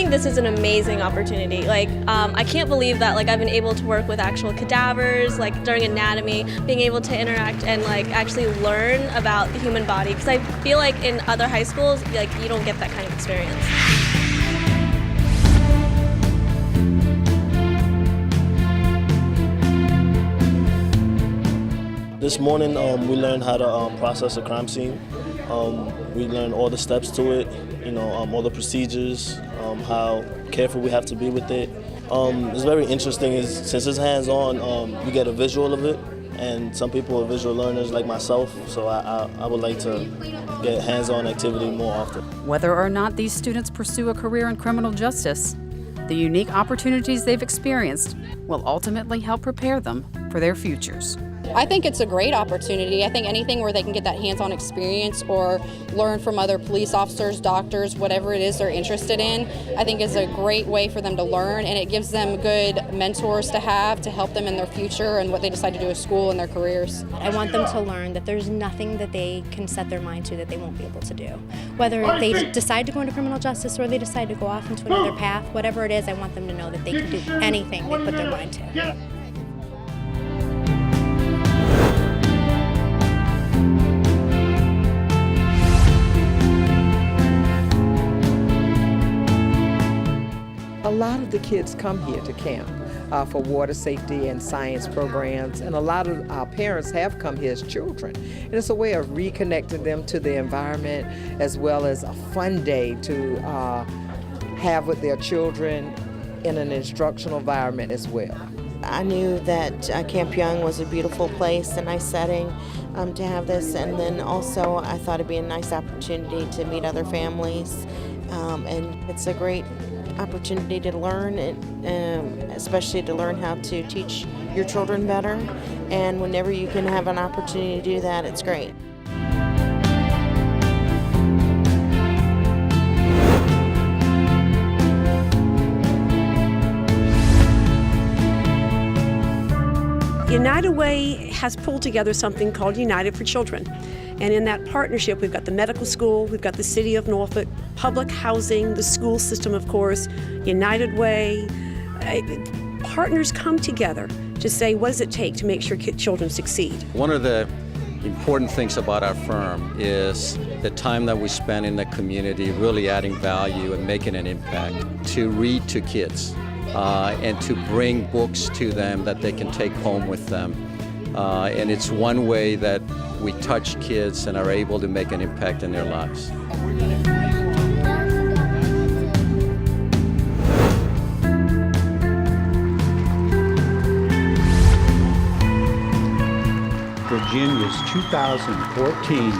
think this is an amazing opportunity. Like, I can't believe that I've been able to work with actual cadavers, during anatomy, being able to interact and actually learn about the human body. Because I feel like in other high schools, you don't get that kind of experience. This morning, we learned how to process a crime scene. We learned all the steps to it, all the procedures, how careful we have to be with it. It's very interesting since it's hands-on, you get a visual of it, and some people are visual learners like myself, so I would like to get hands-on activity more often. Whether or not these students pursue a career in criminal justice, the unique opportunities they've experienced will ultimately help prepare them for their futures. I think it's a great opportunity. I think anything where they can get that hands-on experience or learn from other police officers, doctors, whatever it is they're interested in, I think is a great way for them to learn, and it gives them good mentors to have to help them in their future and what they decide to do with school and their careers. I want them to learn that there's nothing that they can set their mind to that they won't be able to do. Whether they decide to go into criminal justice or they decide to go off into another path, whatever it is, I want them to know that they can do anything they put their mind to. A lot of the kids come here to camp for water safety and science programs, and a lot of our parents have come here as children. And it's a way of reconnecting them to the environment, as well as a fun day to have with their children in an instructional environment as well. I knew that Camp Young was a beautiful place, a nice setting to have this, and then also I thought it'd be a nice opportunity to meet other families, and it's a great opportunity to learn, especially to learn how to teach your children better, and whenever you can have an opportunity to do that, it's great. United Way has pulled together something called United for Children. And in that partnership, we've got the medical school, we've got the city of Norfolk, public housing, the school system, of course, United Way. Partners come together to say, what does it take to make sure children succeed? One of the important things about our firm is the time that we spend in the community really adding value and making an impact to read to kids. And to bring books to them that they can take home with them. And it's one way that we touch kids and are able to make an impact in their lives. Virginia's 2014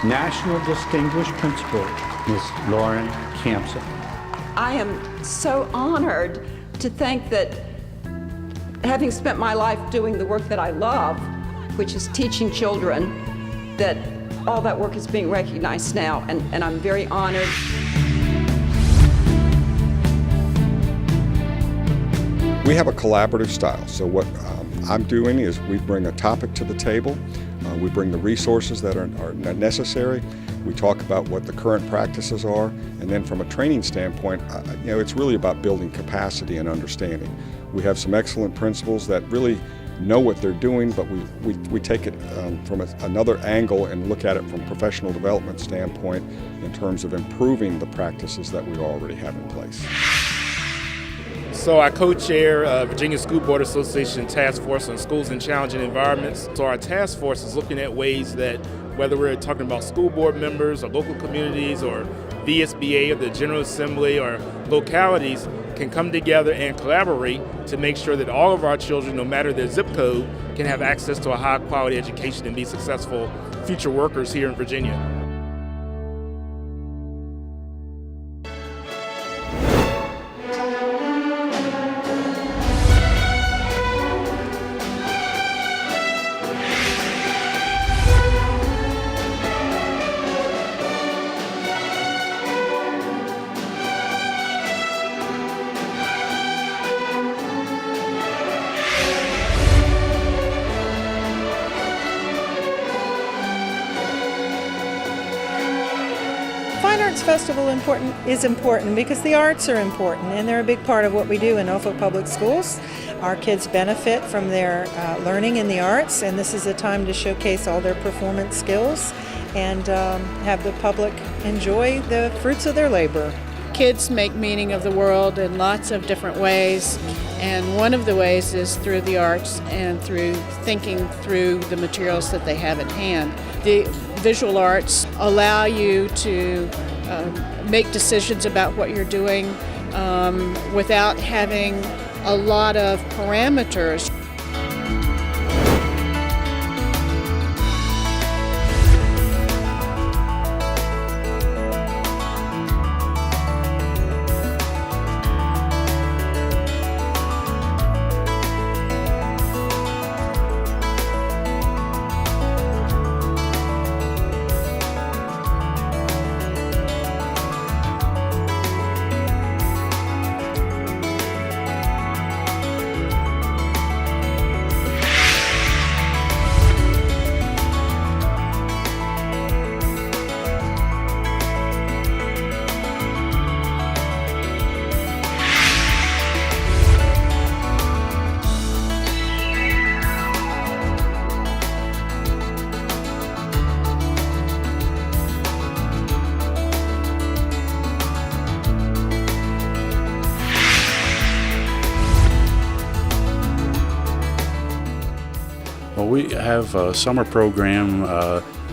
National Distinguished Principal, Ms. Lauren Campson. I am so honored to think that having spent my life doing the work that I love, which is teaching children, that all that work is being recognized now, and I'm very honored. We have a collaborative style, so what I'm doing is we bring a topic to the table, we bring the resources that are necessary, we talk about what the current practices are, and then from a training standpoint, it's really about building capacity and understanding. We have some excellent principals that really know what they're doing, but we take it from another angle and look at it from a professional development standpoint in terms of improving the practices that we already have in place. So I co-chair Virginia School Board Association Task Force on Schools in Challenging Environments. So our task force is looking at ways that, whether we're talking about school board members or local communities or VSBA or the General Assembly or localities, can come together and collaborate to make sure that all of our children, no matter their zip code, can have access to a high-quality education and be successful future workers here in Virginia. festival is important because the arts are important and they're a big part of what we do in Norfolk Public Schools. Our kids benefit from their learning in the arts, and this is a time to showcase all their performance skills and have the public enjoy the fruits of their labor. Kids make meaning of the world in lots of different ways, and one of the ways is through the arts and through thinking through the materials that they have at hand. The visual arts allow you to make decisions about what you're doing without having a lot of parameters. Well, we have a summer program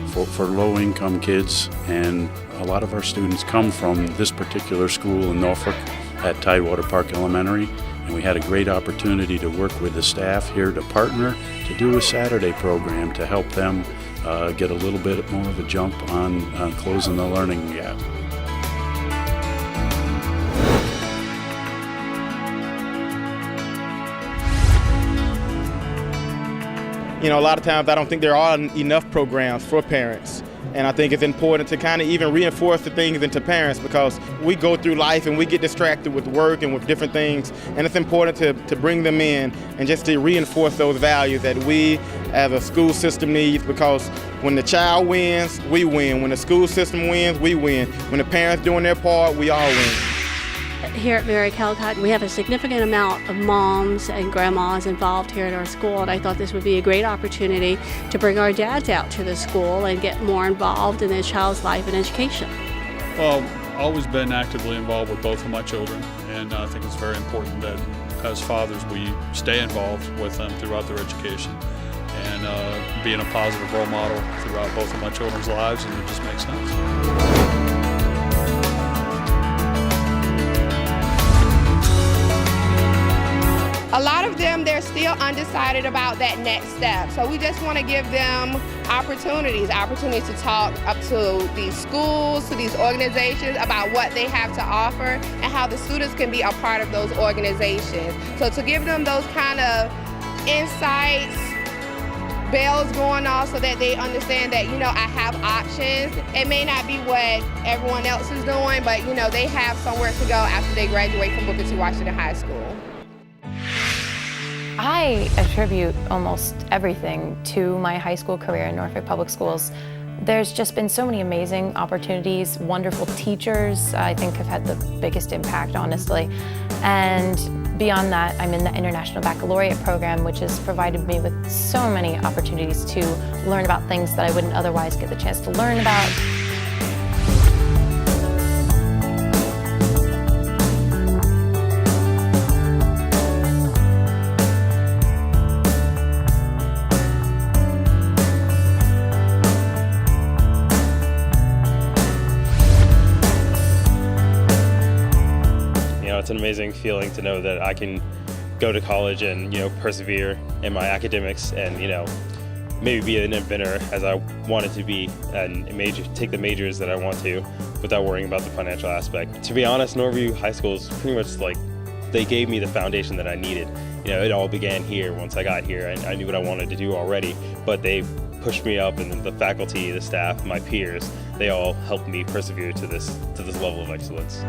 for low-income kids, and a lot of our students come from this particular school in Norfolk at Tidewater Park Elementary, and we had a great opportunity to work with the staff here to partner to do a Saturday program to help them get a little bit more of a jump on closing the learning gap. You know, a lot of times I don't think there are enough programs for parents. And I think it's important to kind of even reinforce the things into parents, because we go through life and we get distracted with work and with different things. And it's important to bring them in and just to reinforce those values that we as a school system needs, because when the child wins, we win. When the school system wins, we win. When the parents doing their part, we all win. Here at Mary Calcott, we have a significant amount of moms and grandmas involved here at our school, and I thought this would be a great opportunity to bring our dads out to the school and get more involved in their child's life and education. Well, I've always been actively involved with both of my children, and I think it's very important that as fathers we stay involved with them throughout their education and being a positive role model throughout both of my children's lives, and it just makes sense. A lot of them, they're still undecided about that next step. So we just want to give them opportunities to talk up to these schools, to these organizations about what they have to offer and how the students can be a part of those organizations. So to give them those kind of insights, bells going off so that they understand that, you know, I have options. It may not be what everyone else is doing, but, you know, they have somewhere to go after they graduate from Booker T. Washington High School. I attribute almost everything to my high school career in Norfolk Public Schools. There's just been so many amazing opportunities, wonderful teachers I think have had the biggest impact, honestly. And beyond that, I'm in the International Baccalaureate program, which has provided me with so many opportunities to learn about things that I wouldn't otherwise get the chance to learn about. It's an amazing feeling to know that I can go to college and, you know, persevere in my academics and, you know, maybe be an inventor as I wanted to be and take the majors that I want to without worrying about the financial aspect. To be honest, Norview High School is pretty much like they gave me the foundation that I needed. You know, it all began here. Once I got here, I knew what I wanted to do already, but they pushed me up, and the faculty, the staff, my peers, they all helped me persevere to this level of excellence.